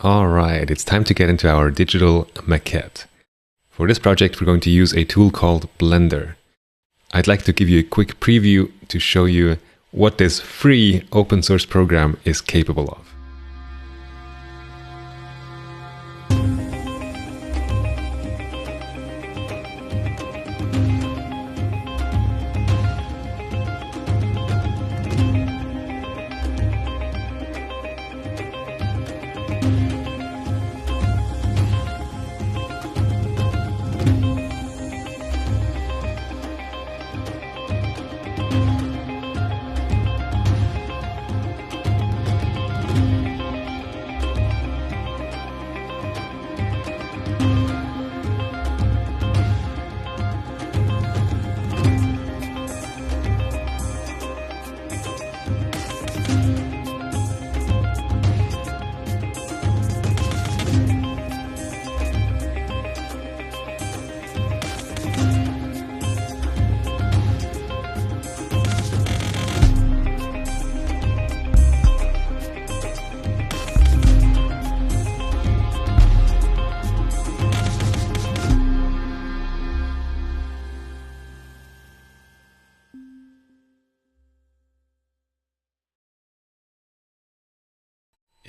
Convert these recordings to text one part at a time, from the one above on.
Alright, it's time to get into our digital maquette. For this project, we're going to use a tool called Blender. I'd like to give you a quick preview to show you what this free open source program is capable of.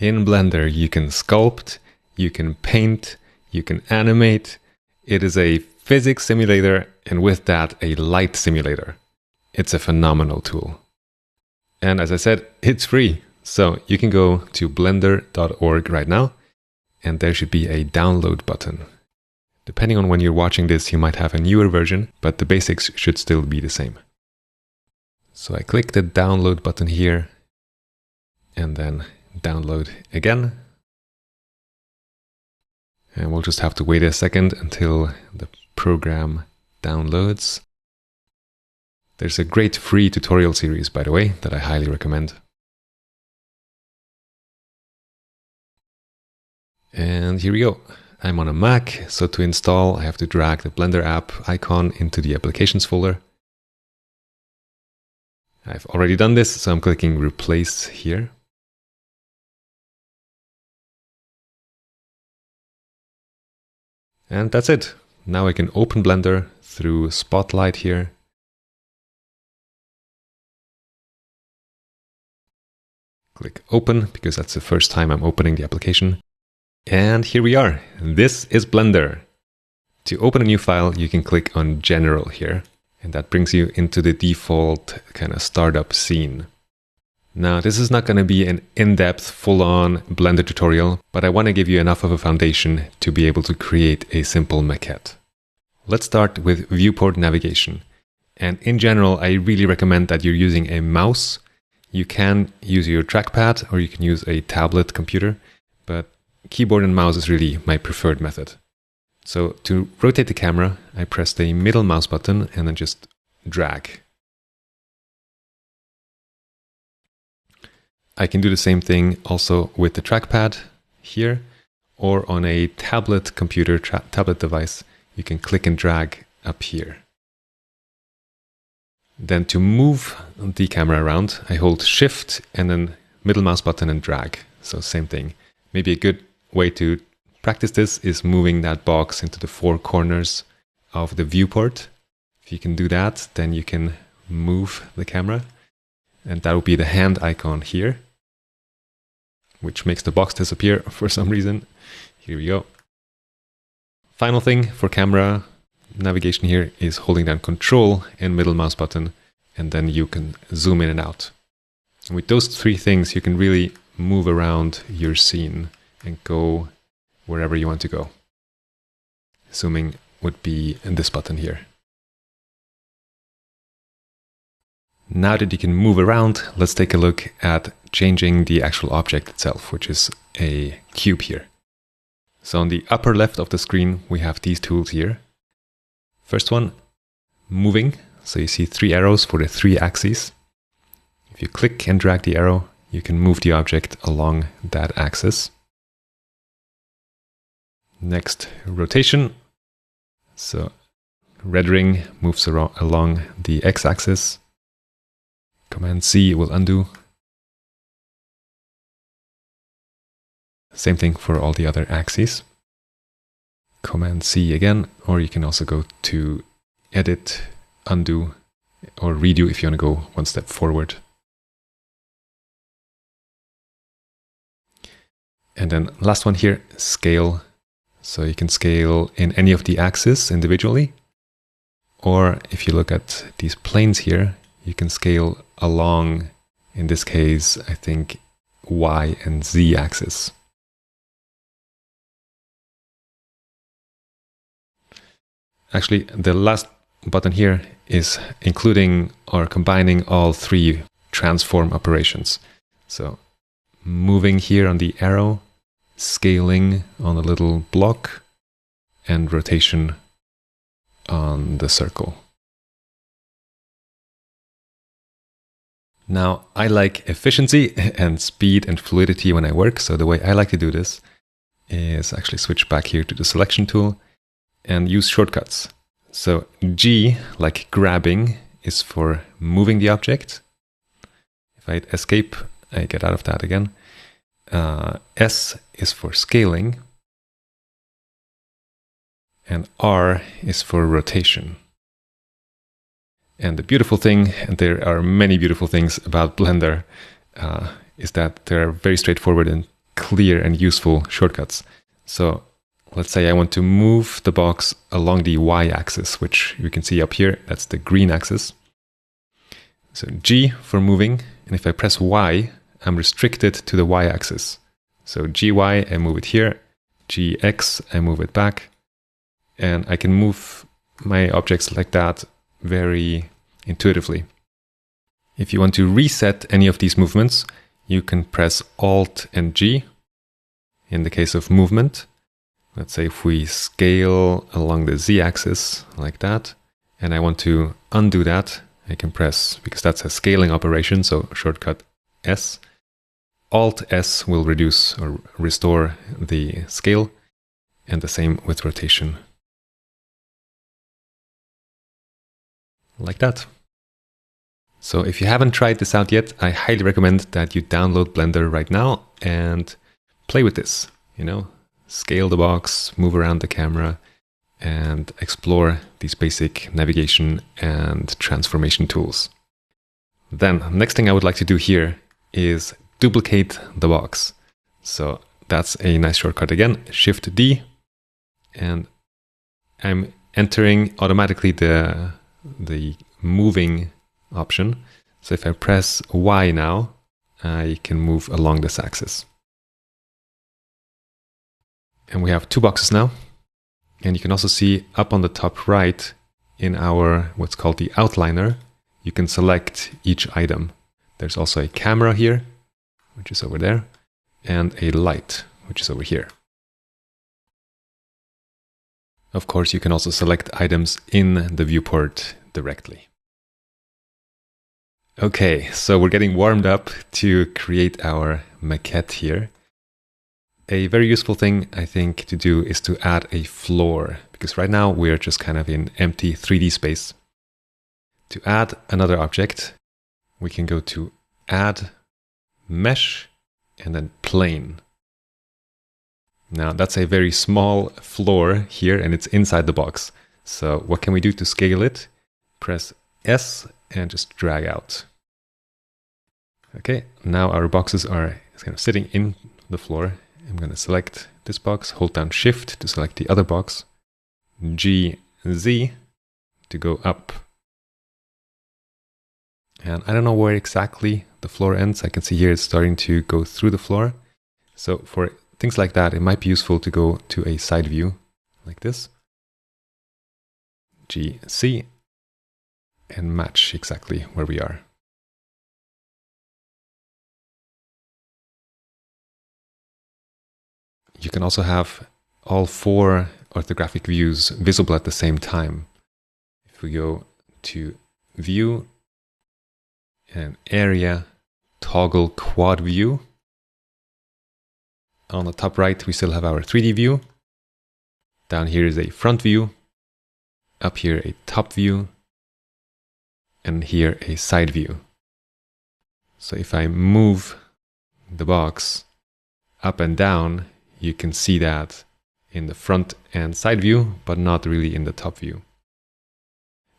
In Blender, you can sculpt, you can paint, you can animate. It is a physics simulator, and with that, a light simulator. It's a phenomenal tool. And as I said, it's free. So you can go to blender.org right now, and there should be a download button. Depending on when you're watching this, you might have a newer version, but the basics should still be the same. So I click the download button here, and then download again. And we'll just have to wait a second until the program downloads. There's a great free tutorial series, by the way, that I highly recommend. And here we go. I'm on a Mac, so to install, I have to drag the Blender app icon into the applications folder. I've already done this, so I'm clicking replace here. And that's it. Now I can open Blender through Spotlight here. Click open, because that's the first time I'm opening the application. And here we are. This is Blender. To open a new file, you can click on General here, and that brings you into the default kind of startup scene. Now, this is not going to be an in-depth, full-on Blender tutorial, but I want to give you enough of a foundation to be able to create a simple maquette. Let's start with viewport navigation. And in general, I really recommend that you're using a mouse. You can use your trackpad or you can use a tablet computer, but keyboard and mouse is really my preferred method. So to rotate the camera, I press the middle mouse button and then just drag. I can do the same thing also with the trackpad here, or on a tablet computer, tablet device, you can click and drag up here. Then to move the camera around, I hold Shift and then middle mouse button and drag. So same thing. Maybe a good way to practice this is moving that box into the four corners of the viewport. If you can do that, then you can move the camera. And that will be the hand icon here, which makes the box disappear for some reason. Here we go. Final thing for camera navigation here is holding down Control and middle mouse button, and then you can zoom in and out. And with those three things, you can really move around your scene and go wherever you want to go. Zooming would be in this button here. Now that you can move around, let's take a look at changing the actual object itself, which is a cube here. So on the upper left of the screen, we have these tools here. First one, moving. So you see three arrows for the three axes. If you click and drag the arrow, you can move the object along that axis. Next, rotation. So red ring moves along the x-axis. Command C will undo. Same thing for all the other axes. Command C again, or you can also go to Edit, Undo, or Redo if you want to go one step forward. And then last one here, Scale. So you can scale in any of the axes individually, or if you look at these planes here, you can scale along, in this case, I think Y and Z axis. Actually, the last button here is including or combining all three transform operations. So moving here on the arrow, scaling on a little block, and rotation on the circle. Now, I like efficiency and speed and fluidity when I work, so the way I like to do this is actually switch back here to the selection tool and use shortcuts. So G, like grabbing, is for moving the object. If I hit escape, I get out of that again. S is for scaling. And R is for rotation. And the beautiful thing, and there are many beautiful things about Blender, is that there are very straightforward and clear and useful shortcuts. So let's say I want to move the box along the Y-axis, which you can see up here, that's the green axis. So G for moving, and if I press Y, I'm restricted to the Y-axis. So GY, I move it here, GX, I move it back, and I can move my objects like that very intuitively. If you want to reset any of these movements, you can press Alt and G. In the case of movement, let's say if we scale along the Z-axis like that, and I want to undo that, I can press, because that's a scaling operation, so shortcut S. Alt S will reduce or restore the scale, and the same with rotation. Like that. So if you haven't tried this out yet, I highly recommend that you download Blender right now and play with this. You know, scale the box, move around the camera, and explore these basic navigation and transformation tools. Then, next thing I would like to do here is duplicate the box. So that's a nice shortcut again, Shift D, and I'm entering automatically the moving option. So if I press Y now, I can move along this axis. And we have two boxes now. And you can also see up on the top right in our what's called the outliner, you can select each item. There's also a camera here, which is over there, and a light, which is over here. Of course, you can also select items in the viewport directly. Okay, so we're getting warmed up to create our maquette here. A very useful thing, I think, to do is to add a floor, because right now we're just kind of in empty 3D space. To add another object, we can go to Add, Mesh, and then Plane. Now that's a very small floor here, and it's inside the box. So what can we do to scale it? Press S and just drag out. Okay, now our boxes are kind of sitting in the floor. I'm going to select this box, hold down Shift to select the other box, G, Z to go up. And I don't know where exactly the floor ends. I can see here it's starting to go through the floor. So for things like that, it might be useful to go to a side view like this. G, C, and match exactly where we are. You can also have all four orthographic views visible at the same time. If we go to View and Area, toggle Quad View. On the top right, we still have our 3D view. Down here is a front view. Up here, a top view. And here, a side view. So if I move the box up and down, you can see that in the front and side view, but not really in the top view.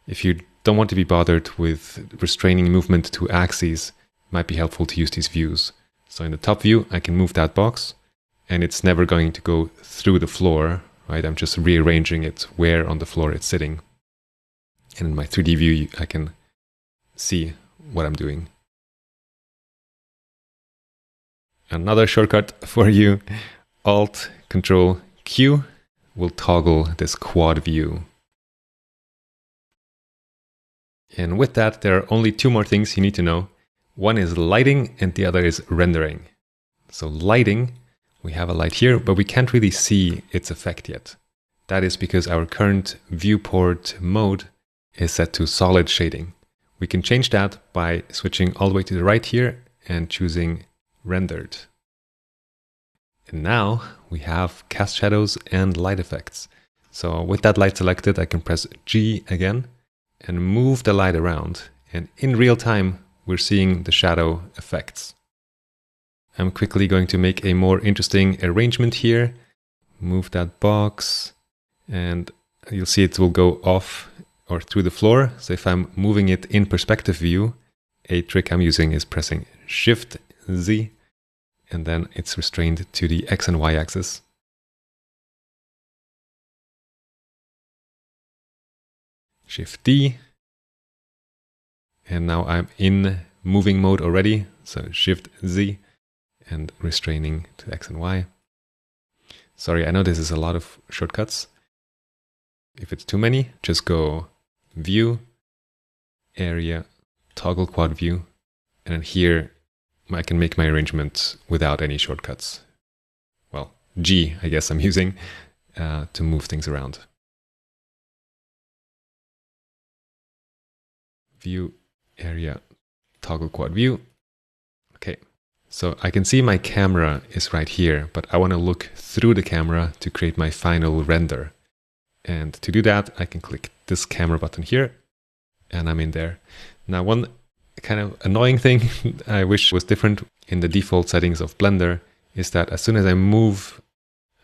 If you don't want to be bothered with restraining movement to axes, it might be helpful to use these views. So in the top view, I can move that box, and it's never going to go through the floor, right? I'm just rearranging it where on the floor it's sitting. And in my 3D view, I can see what I'm doing. Another shortcut for you, Alt-Control-Q will toggle this quad view. And with that, there are only two more things you need to know. One is lighting and the other is rendering. So lighting, we have a light here, but we can't really see its effect yet. That is because our current viewport mode is set to solid shading. We can change that by switching all the way to the right here and choosing rendered. And now we have cast shadows and light effects. So with that light selected, I can press G again and move the light around. And in real time, we're seeing the shadow effects. I'm quickly going to make a more interesting arrangement here. Move that box and you'll see it will go off or through the floor. So if I'm moving it in perspective view, a trick I'm using is pressing Shift Z, and then it's restrained to the X and Y axis. Shift D, and now I'm in moving mode already, so Shift Z and restraining to X and Y. Sorry, I know this is a lot of shortcuts. If it's too many, just go View, Area, Toggle Quad View, and then here I can make my arrangement without any shortcuts. Well, G, I guess I'm using to move things around. View, Area, Toggle Quad View. Okay, so I can see my camera is right here, but I want to look through the camera to create my final render. And to do that, I can click this camera button here, and I'm in there. Now, one kind of annoying thing I wish was different in the default settings of Blender is that as soon as I move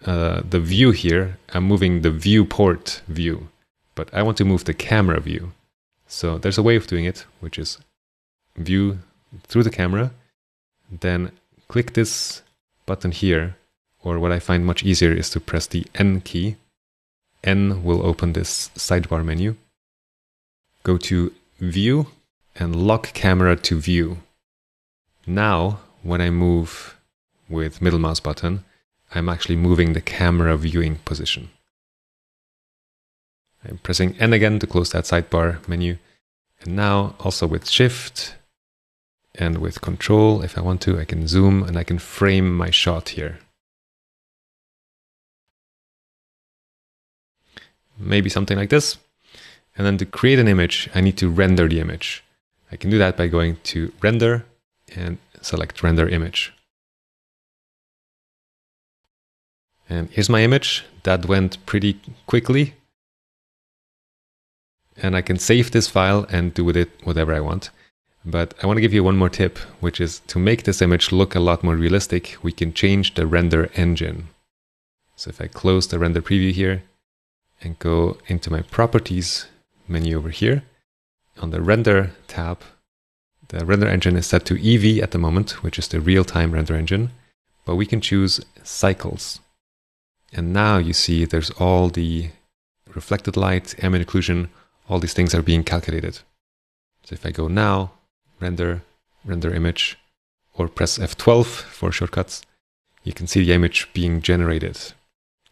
the view here, I'm moving the viewport view, but I want to move the camera view. So there's a way of doing it, which is view through the camera, then click this button here, or what I find much easier is to press the N key. N will open this sidebar menu. Go to View and lock camera to view. Now, when I move with middle mouse button, I'm actually moving the camera viewing position. I'm pressing N again to close that sidebar menu. And now, also with Shift and with Control, if I want to, I can zoom and I can frame my shot here. Maybe something like this. And then to create an image, I need to render the image. I can do that by going to Render and select Render Image. And here's my image. That went pretty quickly. And I can save this file and do with it whatever I want. But I want to give you one more tip, which is to make this image look a lot more realistic, we can change the render engine. So if I close the render preview here and go into my properties menu over here, on the render tab, the render engine is set to Eevee at the moment, which is the real-time render engine, but we can choose cycles. And now you see there's all the reflected light, ambient occlusion, all these things are being calculated. So if I go now, render, render image, or press F12 for shortcuts, you can see the image being generated.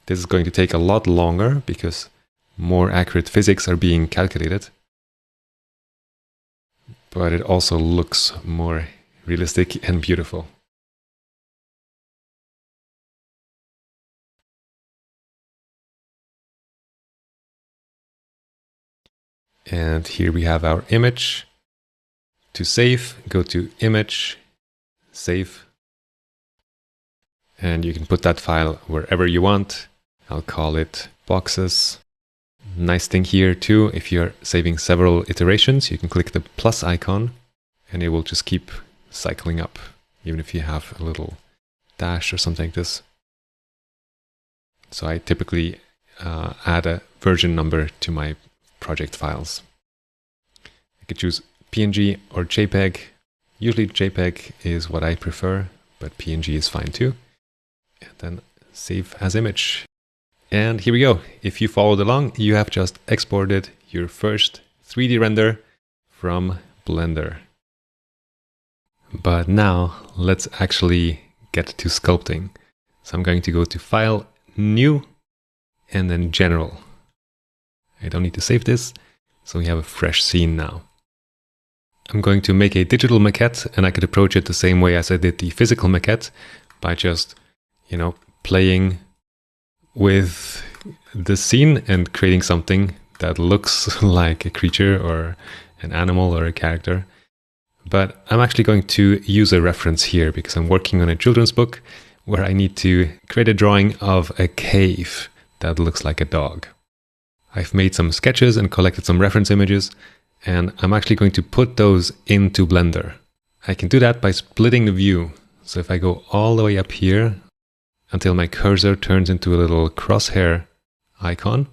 This is going to take a lot longer because more accurate physics are being calculated. But it also looks more realistic and beautiful. And here we have our image. To save, go to Image, Save. And you can put that file wherever you want. I'll call it Boxes. Nice thing here too, if you're saving several iterations, you can click the plus icon and it will just keep cycling up, even if you have a little dash or something like this. So I typically add a version number to my project files. I could choose PNG or JPEG. Usually JPEG is what I prefer, but PNG is fine too. And then save as image. And here we go. If you followed along, you have just exported your first 3D render from Blender. But now let's actually get to sculpting. So I'm going to go to File, New, and then General. I don't need to save this, so we have a fresh scene now. I'm going to make a digital maquette, and I could approach it the same way as I did the physical maquette by just, playing with the scene and creating something that looks like a creature or an animal or a character. But I'm actually going to use a reference here because I'm working on a children's book where I need to create a drawing of a cave that looks like a dog. I've made some sketches and collected some reference images, and I'm actually going to put those into Blender. I can do that by splitting the view. So if I go all the way up here until my cursor turns into a little crosshair icon,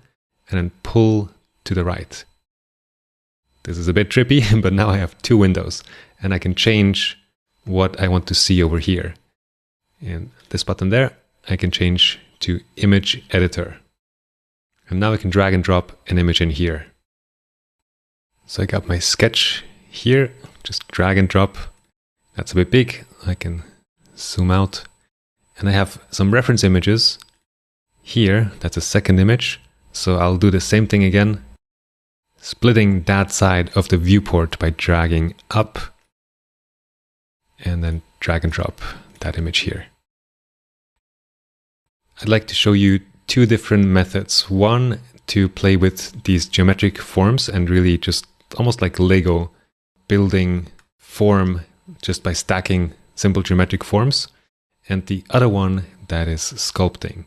and then pull to the right. This is a bit trippy, but now I have two windows, and I can change what I want to see over here. And this button there, I can change to Image Editor. And now I can drag and drop an image in here. So I got my sketch here, just drag and drop. That's a bit big. I can zoom out. And I have some reference images here. That's a second image. So I'll do the same thing again, splitting that side of the viewport by dragging up and then drag and drop that image here. I'd like to show you two different methods. One, to play with these geometric forms and really just almost like Lego, building form just by stacking simple geometric forms. And the other one that is sculpting.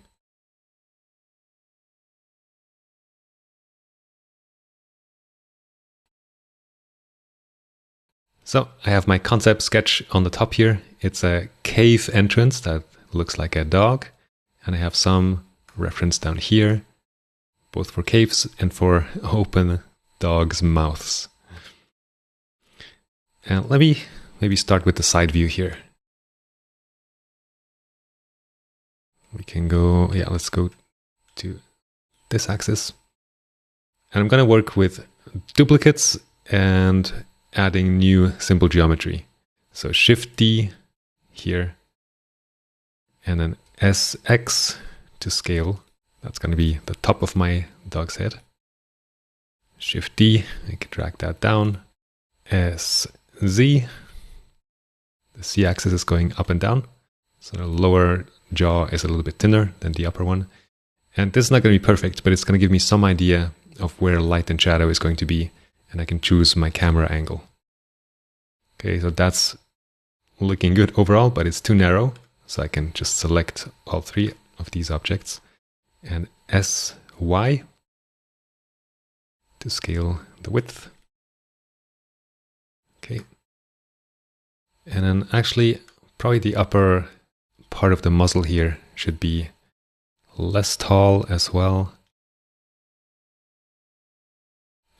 So I have my concept sketch on the top here. It's a cave entrance that looks like a dog. And I have some reference down here, both for caves and for open dogs' mouths. And let me maybe start with the side view here. We can go, let's go to this axis. And I'm going to work with duplicates and adding new simple geometry. So Shift D here, and then SX to scale. That's going to be the top of my dog's head. Shift D, I can drag that down. SZ, the Z axis is going up and down. So the lower jaw is a little bit thinner than the upper one. And this is not going to be perfect, but it's going to give me some idea of where light and shadow is going to be. And I can choose my camera angle. Okay, so that's looking good overall, but it's too narrow. So I can just select all three of these objects. And SY to scale the width. Okay. And then actually, probably the upper part of the muzzle here should be less tall as well.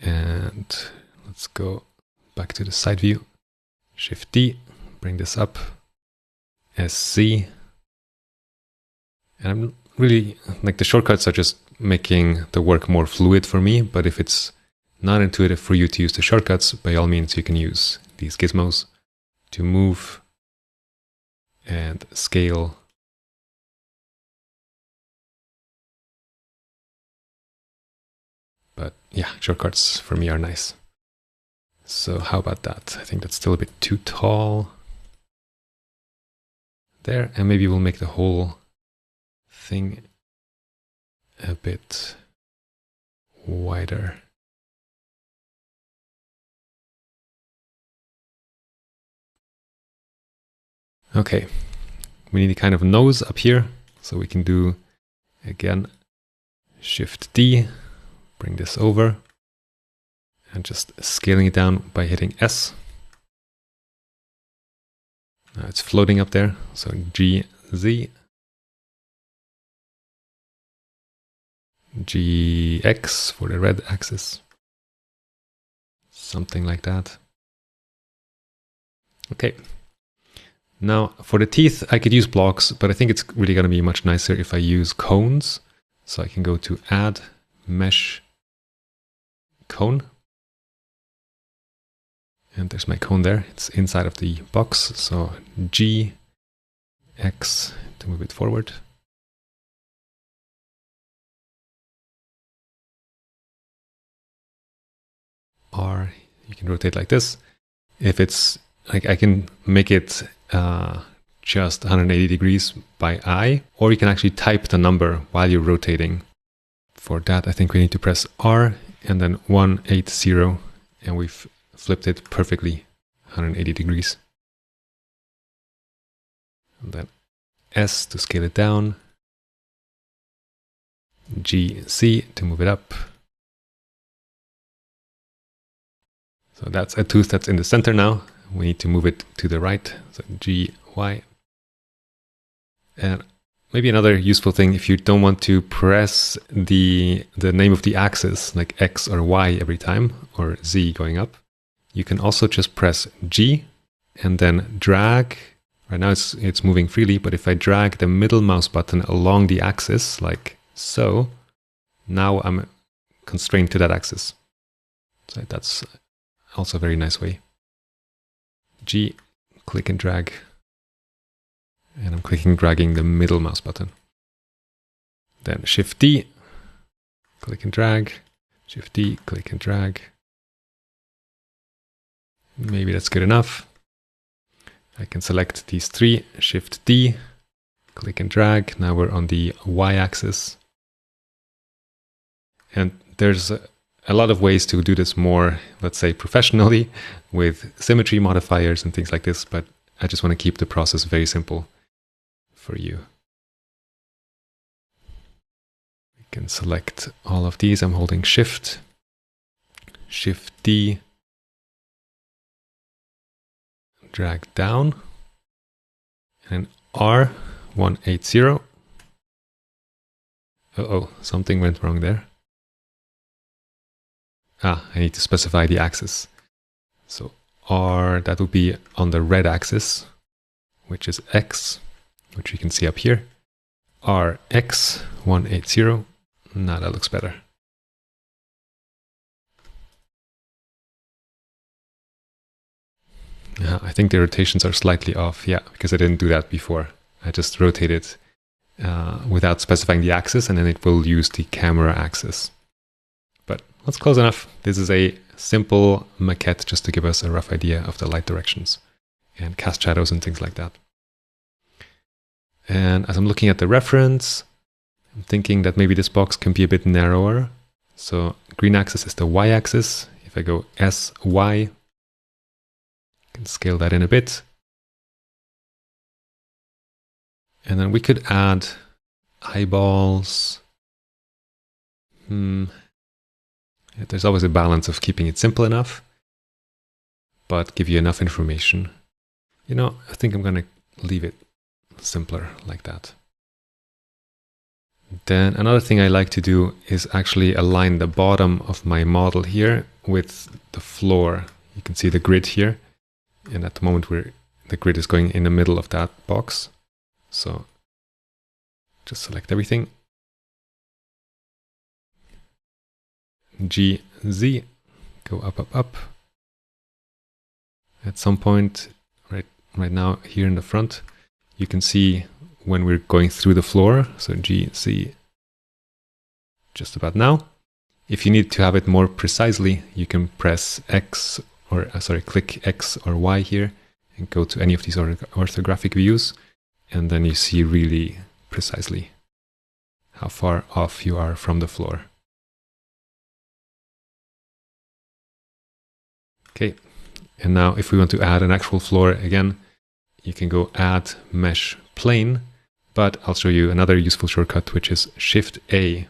And let's go back to the side view. Shift D, bring this up. SC. And I'm really, like, the shortcuts are just making the work more fluid for me, but if it's not intuitive for you to use the shortcuts, by all means you can use these gizmos to move and scale. But yeah, shortcuts for me are nice. So how about that? I think that's still a bit too tall. There, and maybe we'll make the whole thing a bit wider. Okay, we need a kind of nose up here, so we can do, again, Shift D, bring this over, and just scaling it down by hitting S. Now it's floating up there, so G, Z, GX for the red axis, something like that. Okay. Now for the teeth, I could use blocks, but I think it's really going to be much nicer if I use cones. So I can go to Add, Mesh, Cone. And there's my cone there. It's inside of the box. So G, X to move it forward. R, you can rotate like this. If it's like, I can make it just 180 degrees by eye, or you can actually type the number while you're rotating. For that, I think we need to press R and then 180, and we've flipped it perfectly 180 degrees. And then S to scale it down, G, C to move it up. So that's a tooth that's in the center now. We need to move it to the right. So G, Y. And maybe another useful thing, if you don't want to press the name of the axis, like X or Y every time, or Z going up, you can also just press G and then drag. Right now it's moving freely, but if I drag the middle mouse button along the axis, like so, now I'm constrained to that axis. So that's also a very nice way. G, click and drag. And I'm clicking and dragging the middle mouse button. Then Shift D, click and drag. Shift D, click and drag. Maybe that's good enough. I can select these three, Shift D, click and drag. Now we're on the Y axis. And there's a lot of ways to do this more, let's say, professionally with symmetry modifiers and things like this, but I just want to keep the process very simple for you. We can select all of these. I'm holding Shift, Shift D, drag down, and R, 180. Uh-oh, something went wrong there. I need to specify the axis. So R, that would be on the red axis, which is X, which you can see up here. RX 180. Now that looks better. I think the rotations are slightly off. Yeah, because I didn't do that before. I just rotated without specifying the axis, and then it will use the camera axis. But that's close enough. This is a simple maquette just to give us a rough idea of the light directions and cast shadows and things like that. And as I'm looking at the reference, I'm thinking that maybe this box can be a bit narrower. So green axis is the Y axis. If I go SY, I can scale that in a bit. And then we could add eyeballs. There's always a balance of keeping it simple enough, but give you enough information. You know, I think I'm going to leave it simpler like that. Then another thing I like to do is actually align the bottom of my model here with the floor. You can see the grid here. And at the moment the grid is going in the middle of that box. So just select everything. G, Z, go up, up, up. At some point, right now here in the front, you can see when we're going through the floor. So G, Z, just about now. If you need to have it more precisely, you can press X, or click X or Y here and go to any of these orthographic views. And then you see really precisely how far off you are from the floor. Okay, and now if we want to add an actual floor again, you can go Add Mesh Plane, but I'll show you another useful shortcut, which is Shift A,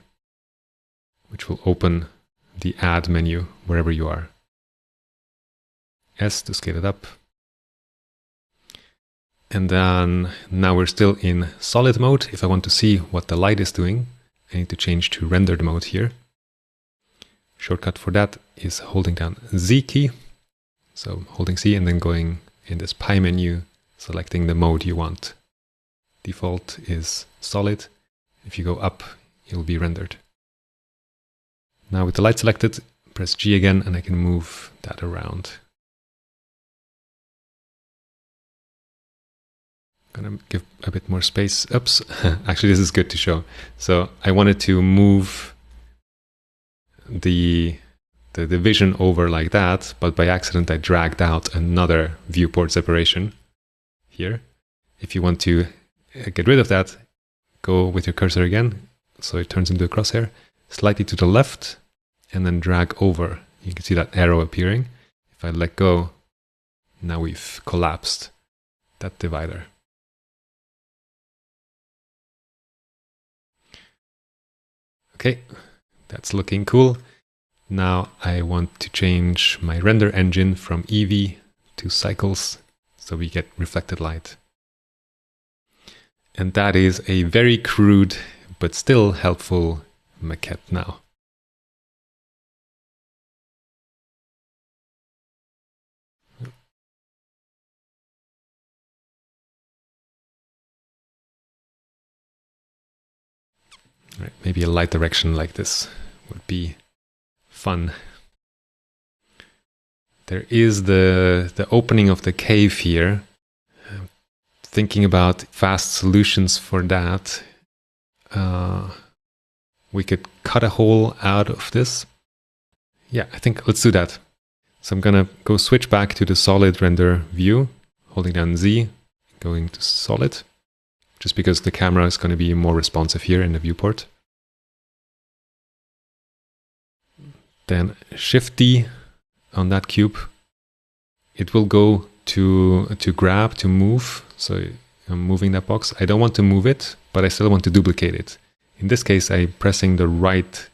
which will open the Add menu wherever you are. S to scale it up. And then now we're still in solid mode. If I want to see what the light is doing, I need to change to rendered mode here. Shortcut for that is holding down Z key. So holding C and then going in this pie menu, selecting the mode you want. Default is solid. If you go up, it'll be rendered. Now with the light selected, press G again and I can move that around. Gonna give a bit more space. Oops, actually this is good to show. So I wanted to move the vision over like that, but by accident I dragged out another viewport separation here. If you want to get rid of that, go with your cursor again, so it turns into a crosshair, slightly to the left, and then drag over. You can see that arrow appearing. If I let go, now we've collapsed that divider. Okay, that's looking cool. Now I want to change my render engine from Eevee to Cycles so we get reflected light. And that is a very crude but still helpful maquette now. Right, maybe a light direction like this would be fun. There is the opening of the cave here. Thinking about fast solutions for that. We could cut a hole out of this. Yeah, I think let's do that. So I'm gonna go switch back to the solid render view, holding down Z, going to solid, just because the camera is gonna be more responsive here in the viewport. Then Shift D on that cube. It will go to grab, to move. So I'm moving that box. I don't want to move it, but I still want to duplicate it. In this case, I'm pressing the right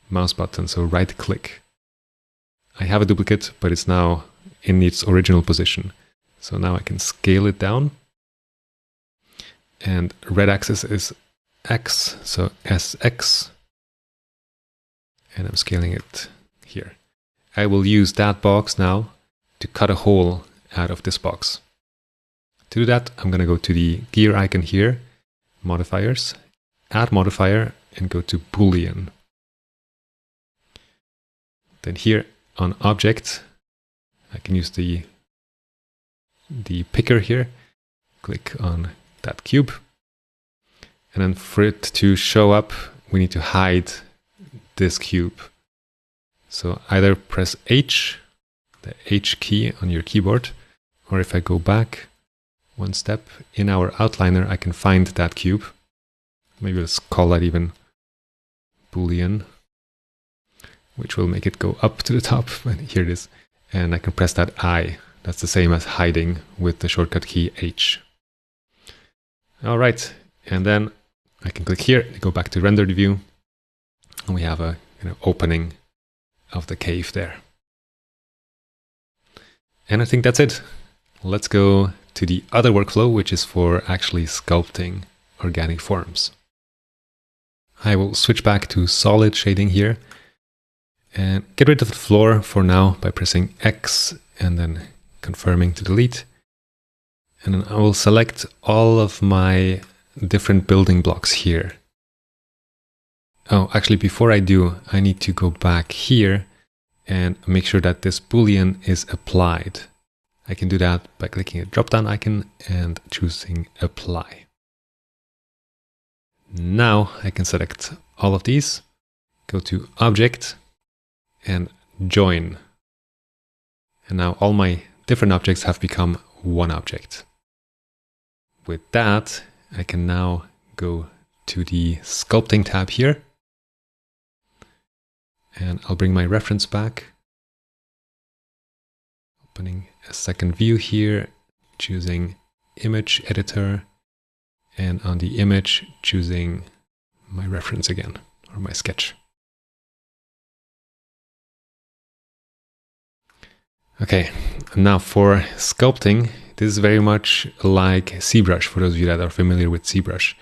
mouse button, so right click. I have a duplicate, but it's now in its original position. So now I can scale it down. And red axis is X, so SX. And I'm scaling it here. I will use that box now to cut a hole out of this box. To do that, I'm going to go to the gear icon here, modifiers, add modifier, and go to Boolean. Then here on object, I can use the picker here, click on that cube. And then for it to show up, we need to hide this cube. So either press H, the H key on your keyboard, or if I go back one step in our outliner, I can find that cube. Maybe let's call that even Boolean, which will make it go up to the top. Here it is. And I can press that I. That's the same as hiding with the shortcut key H. All right. And then I can click here, go back to rendered view, and we have a opening of the cave there. And I think that's it. Let's go to the other workflow, which is for actually sculpting organic forms. I will switch back to solid shading here and get rid of the floor for now by pressing X and then confirming to delete. And then I will select all of my different building blocks here. Oh, actually, before I do, I need to go back here and make sure that this Boolean is applied. I can do that by clicking a drop-down icon and choosing Apply. Now I can select all of these, go to Object, and Join. And now all my different objects have become one object. With that, I can now go to the Sculpting tab here. And I'll bring my reference back. Opening a second view here, choosing Image Editor, and on the image, choosing my reference again, or my sketch. Okay, now for sculpting, this is very much like ZBrush, for those of you that are familiar with ZBrush.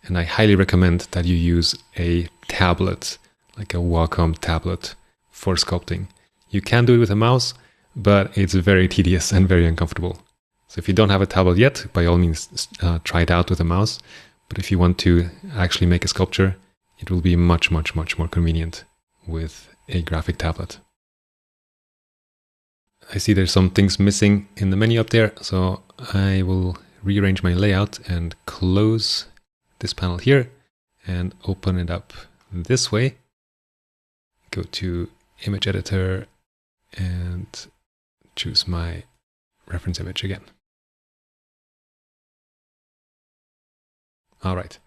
And I highly recommend that you use a tablet, like a Wacom tablet, for sculpting. You can do it with a mouse, but it's very tedious and very uncomfortable. So if you don't have a tablet yet, by all means, try it out with a mouse. But if you want to actually make a sculpture, it will be much, much, much more convenient with a graphic tablet. I see there's some things missing in the menu up there, so I will rearrange my layout and close this panel here and open it up this way. Go to Image Editor and choose my reference image again. All right,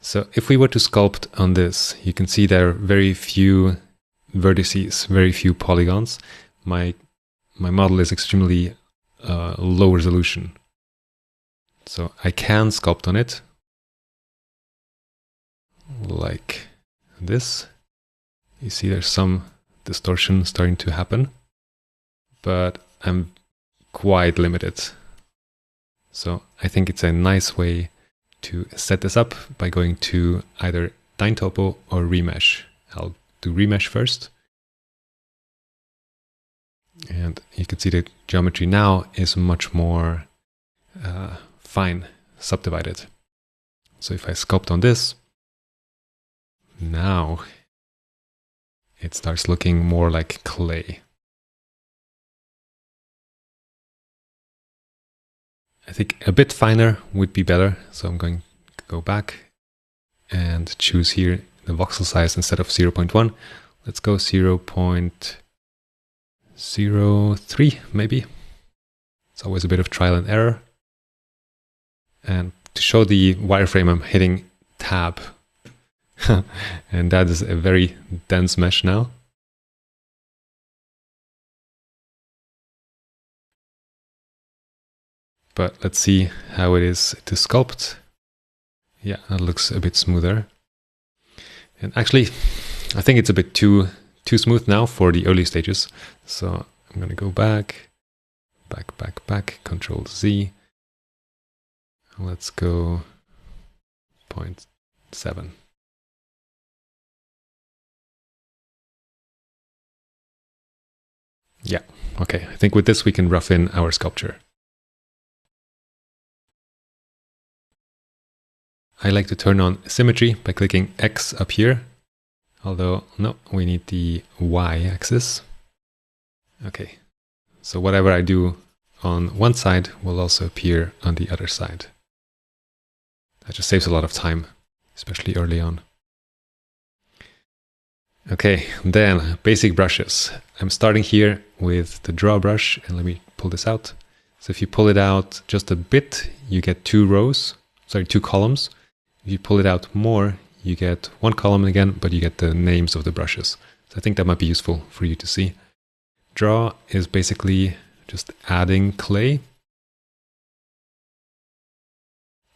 so if we were to sculpt on this, you can see there are very few vertices, very few polygons. My model is extremely low resolution. So I can sculpt on it like this. You see there's some distortion starting to happen, but I'm quite limited. So I think it's a nice way to set this up by going to either Dyntopo or Remesh. I'll do Remesh first. And you can see the geometry now is much more fine, subdivided. So if I sculpt on this, now it starts looking more like clay. I think a bit finer would be better. So I'm going to go back and choose here the voxel size instead of 0.1. Let's go 0.03 maybe. It's always a bit of trial and error. And to show the wireframe, I'm hitting tab. And that is a very dense mesh now. But let's see how it is to sculpt. Yeah, that looks a bit smoother. And actually, I think it's a bit too smooth now for the early stages. So I'm going to go back, Control Z. Let's go 0.7. Yeah, okay. I think with this we can rough in our sculpture. I like to turn on symmetry by clicking X up here. Although, no, we need the Y axis. Okay, so whatever I do on one side will also appear on the other side. That just saves a lot of time, especially early on. Okay, then basic brushes. I'm starting here with the draw brush, and let me pull this out. So if you pull it out just a bit, you get two columns. If you pull it out more, you get one column again, but you get the names of the brushes. So I think that might be useful for you to see. Draw is basically just adding clay.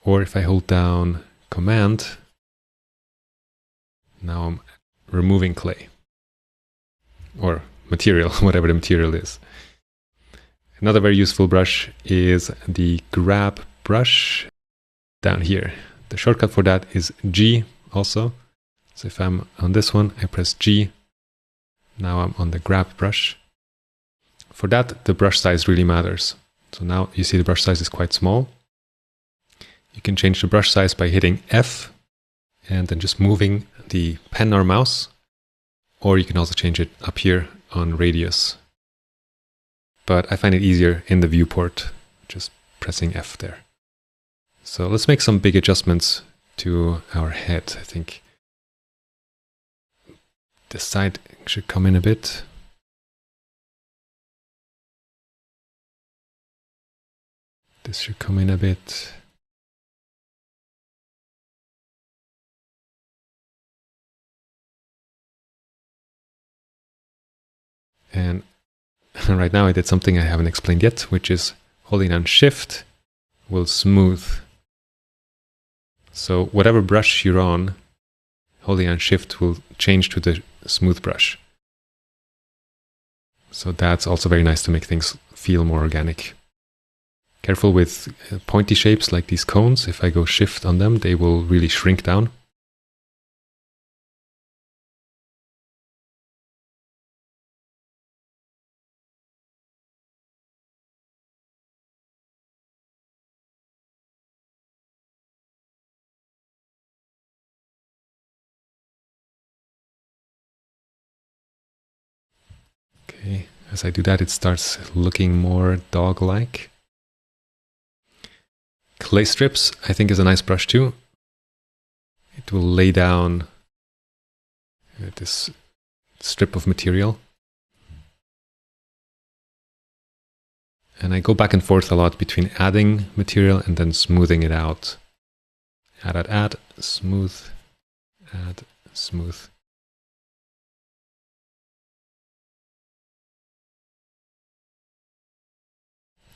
Or if I hold down Command, now I'm removing clay. Or material, whatever the material is. Another very useful brush is the grab brush down here. The shortcut for that is G also. So if I'm on this one, I press G. Now I'm on the grab brush. For that, the brush size really matters. So now you see the brush size is quite small. You can change the brush size by hitting F and then just moving the pen or mouse. Or you can also change it up here on radius. But I find it easier in the viewport, just pressing F there. So let's make some big adjustments to our head, I think. This side should come in a bit. This should come in a bit. And right now I did something I haven't explained yet, which is holding down Shift will smooth. So whatever brush you're on, holding down Shift will change to the smooth brush. So that's also very nice to make things feel more organic. Careful with pointy shapes like these cones. If I go shift on them, they will really shrink down. Okay, as I do that, it starts looking more dog-like. Clay strips, I think, is a nice brush too. It will lay down this strip of material. And I go back and forth a lot between adding material and then smoothing it out. Add, smooth, add, smooth.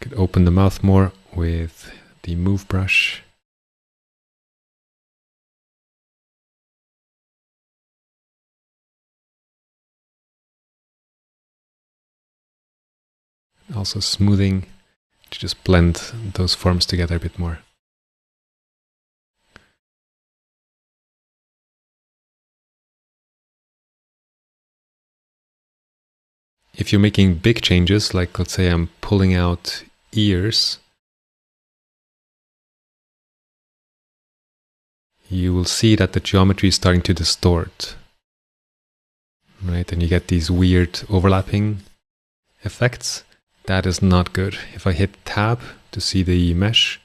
Could open the mouth more with the move brush. Also smoothing to just blend those forms together a bit more. If you're making big changes, like let's say I'm pulling out ears, you will see that the geometry is starting to distort, right? And you get these weird overlapping effects. That is not good. If I hit tab to see the mesh,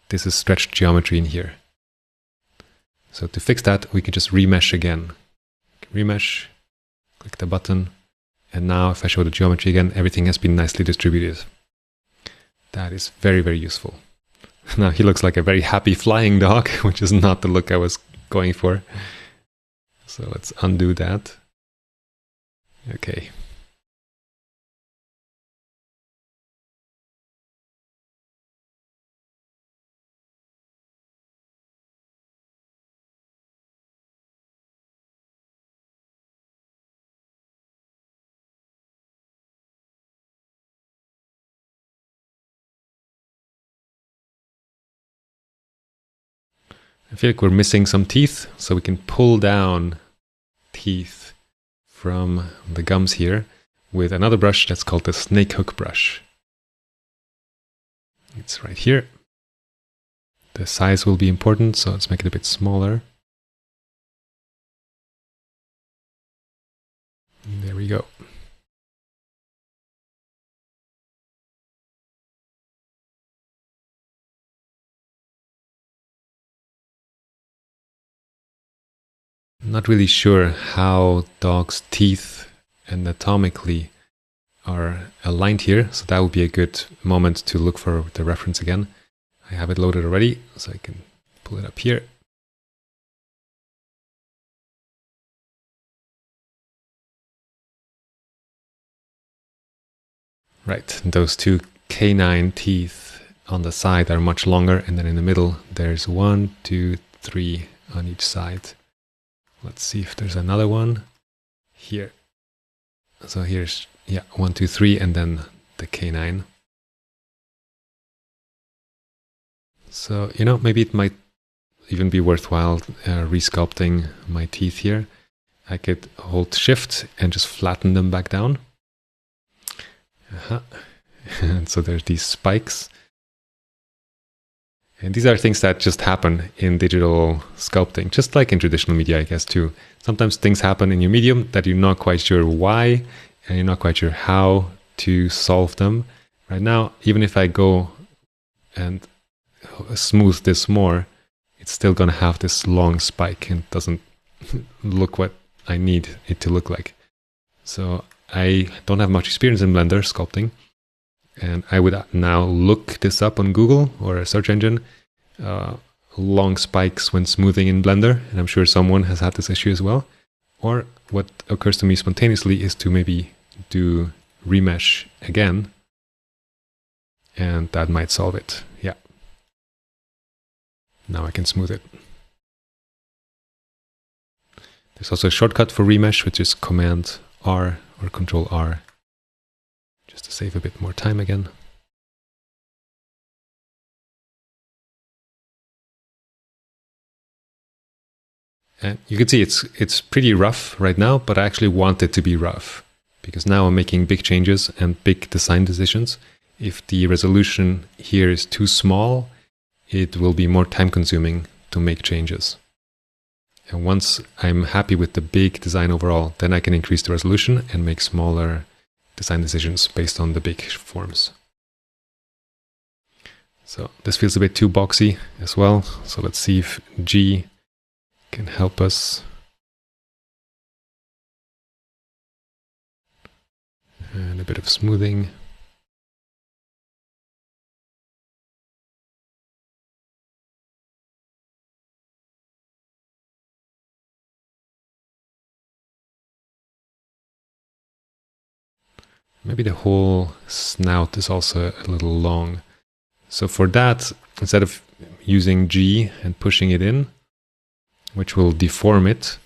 this is stretched geometry in here. So to fix that, we can just remesh again. Remesh, click the button, and now if I show the geometry again, everything has been nicely distributed. That is very, very useful. Now he looks like a very happy flying dog, which is not the look I was going for. So let's undo that. Okay. I feel like we're missing some teeth, so we can pull down teeth from the gums here with another brush that's called the snake hook brush. It's right here. The size will be important, so let's make it a bit smaller. There we go. I'm not really sure how dogs' teeth anatomically are aligned here, so that would be a good moment to look for the reference again. I have it loaded already, so I can pull it up here. Right, those two canine teeth on the side are much longer, and then in the middle there's 1, 2, 3 on each side. Let's see if there's another one here. So here's, yeah, 1, 2, 3, and then the canine. So, you know, maybe it might even be worthwhile resculpting my teeth here. I could hold shift and just flatten them back down. And so there's these spikes. And these are things that just happen in digital sculpting, just like in traditional media, I guess, too. Sometimes things happen in your medium that you're not quite sure why, and you're not quite sure how to solve them. Right now, even if I go and smooth this more, it's still going to have this long spike and doesn't look what I need it to look like. So I don't have much experience in Blender sculpting. And I would now look this up on Google or a search engine, long spikes when smoothing in Blender, and I'm sure someone has had this issue as well. Or what occurs to me spontaneously is to maybe do remesh again, and that might solve it. Yeah. Now I can smooth it. There's also a shortcut for remesh, which is Command R or Control R. Just to save a bit more time again. And you can see it's pretty rough right now, but I actually want it to be rough because now I'm making big changes and big design decisions. If the resolution here is too small, it will be more time consuming to make changes. And once I'm happy with the big design overall, then I can increase the resolution and make smaller design decisions based on the big forms. So this feels a bit too boxy as well. So let's see if G can help us. And a bit of smoothing. Maybe the whole snout is also a little long. So for that, instead of using G and pushing it in, which will deform it,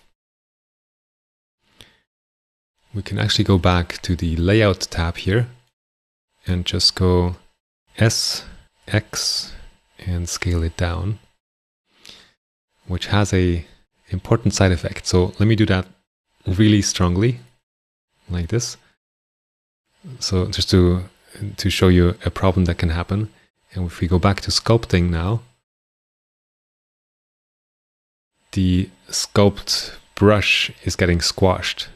we can actually go back to the layout tab here and just go S, X, and scale it down, which has a important side effect. So let me do that really strongly, like this. So just to show you a problem that can happen. And if we go back to sculpting now, the sculpt brush is getting squashed.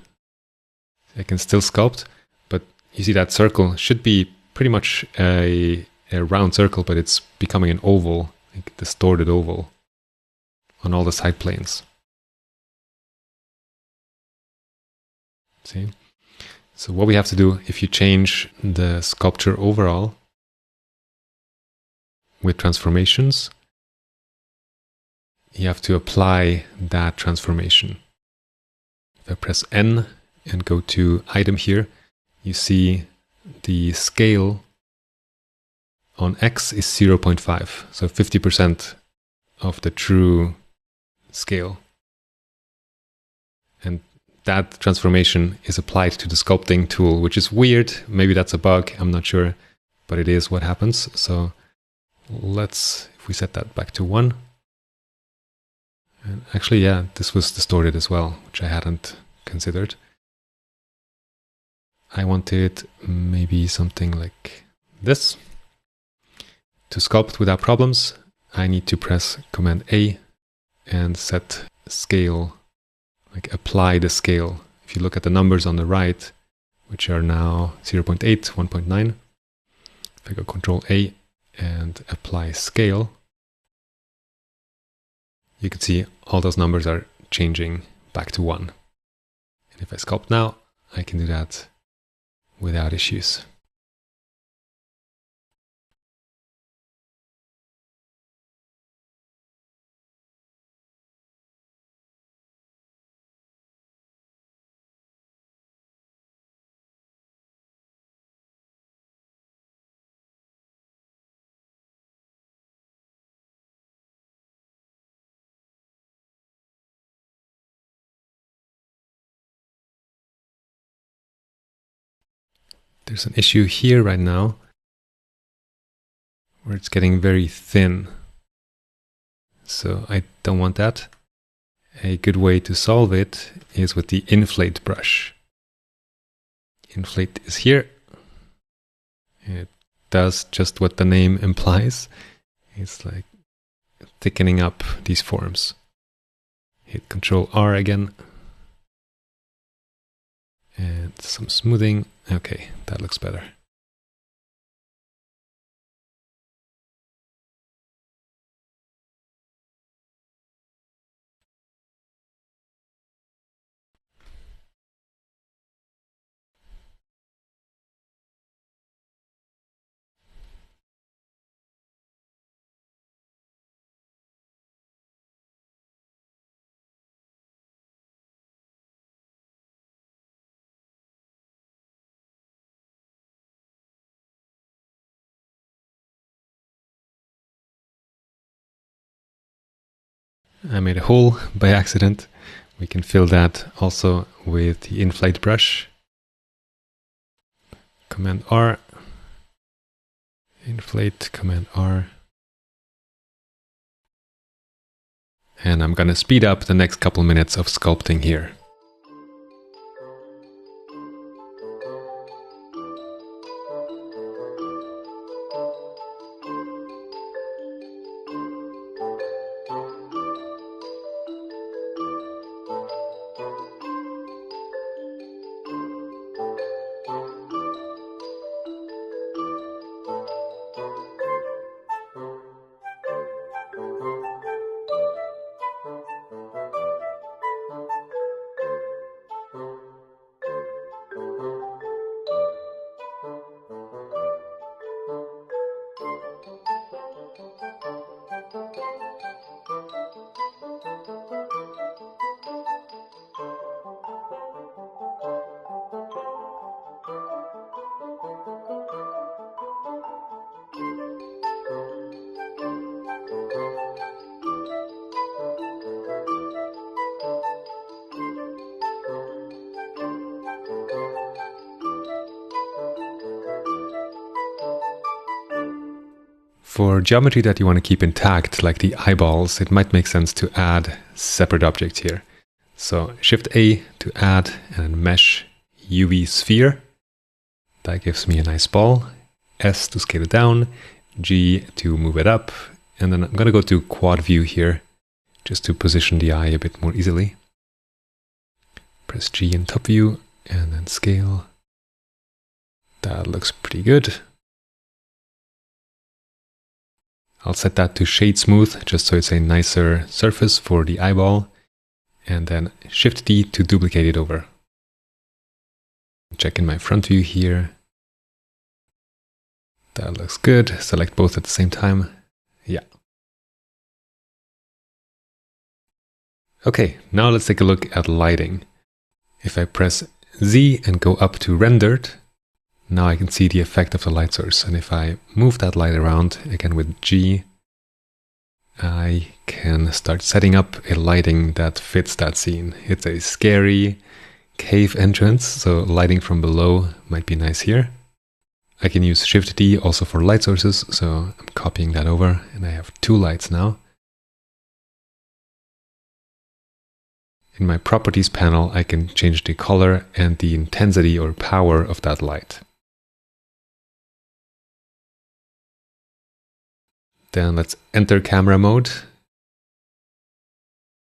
I can still sculpt, but you see that circle should be pretty much a round circle, but it's becoming an oval, like a distorted oval on all the side planes. See? So what we have to do, if you change the sculpture overall with transformations, you have to apply that transformation. If I press N and go to item here, you see the scale on X is 0.5, so 50% of the true scale. And that transformation is applied to the sculpting tool, which is weird. Maybe that's a bug, I'm not sure, but it is what happens. So if we set that back to 1. And actually, yeah, this was distorted as well, which I hadn't considered. I wanted maybe something like this. To sculpt without problems, I need to press Command A and set scale, like apply the scale. If you look at the numbers on the right, which are now 0.8, 1.9, if I go Control A and apply scale, you can see all those numbers are changing back to 1. And if I sculpt now, I can do that without issues. There's an issue here right now where it's getting very thin. So I don't want that. A good way to solve it is with the inflate brush. Inflate is here. It does just what the name implies. It's like thickening up these forms. Hit Control R again. And some smoothing. Okay, that looks better. I made a hole by accident. We can fill that also with the inflate brush. Command R. Inflate, Command R. And I'm gonna speed up the next couple minutes of sculpting here. For geometry that you want to keep intact, like the eyeballs, it might make sense to add separate objects here. So Shift A to add and mesh UV sphere. That gives me a nice ball. S to scale it down, G to move it up, and then I'm going to go to quad view here, just to position the eye a bit more easily. Press G in top view, and then scale. That looks pretty good. I'll set that to shade smooth, just so it's a nicer surface for the eyeball. And then Shift D to duplicate it over. Check in my front view here. That looks good. Select both at the same time. Yeah. Okay, now let's take a look at lighting. If I press Z and go up to rendered, now I can see the effect of the light source. And if I move that light around, again with G, I can start setting up a lighting that fits that scene. It's a scary cave entrance, so lighting from below might be nice here. I can use Shift D also for light sources, so I'm copying that over, and I have two lights now. In my properties panel, I can change the color and the intensity or power of that light. Then let's enter camera mode.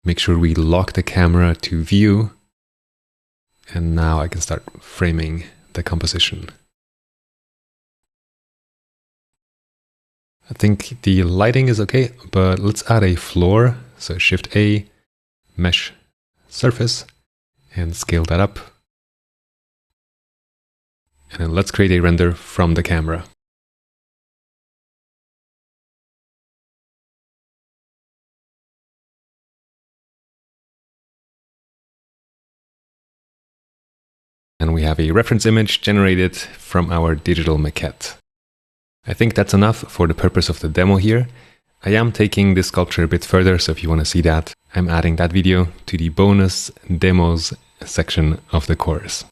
Make sure we lock the camera to view. And now I can start framing the composition. I think the lighting is okay, but let's add a floor. So Shift A, mesh surface, and scale that up. And then let's create a render from the camera. And we have a reference image generated from our digital maquette. I think that's enough for the purpose of the demo here. I am taking this sculpture a bit further, so if you want to see that, I'm adding that video to the bonus demos section of the course.